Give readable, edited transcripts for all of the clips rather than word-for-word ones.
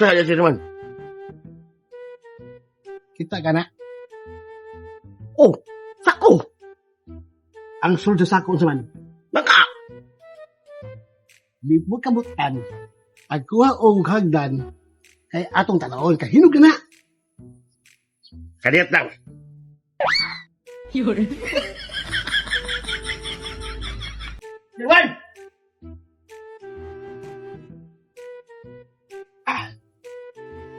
Saya si naman. Kita ka na. Oh, sako. Ang suldo sa akong saman. Baka. Di mo kabutan. Pagkuha og hagdan, kay atong tanawon, kay hinog ka na. Kadiyat lang. Iwan!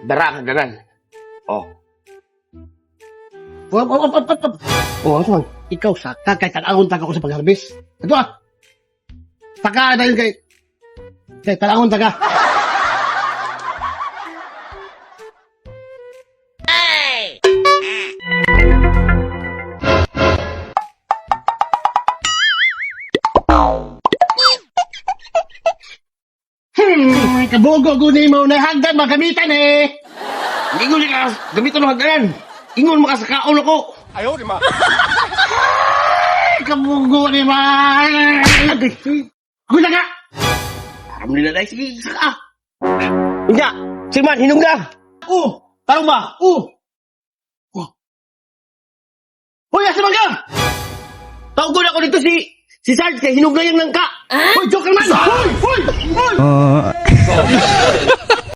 Dara ka ganan. Oh. Op. Oh, ano man? Ikaw sakta, kay tanawon ta ko sa pagharbis. Ito ah. Taka na yun kay tanawon ta ka. Kabogo guni mo na hagdan magamitan eh. Ingon ka, gamiton mo hagdanan. Ingon mo ka sa kaon ako. Kabogo ni man. Ako na ka. Aram nila dahil sige, saka. Hindi, sige man, hinong ka. Tarong ba? Hoy, asa man ka? Tawgon ako dito si Sarge kay hinugayang lang ka. Hoy, joke naman! Hoy!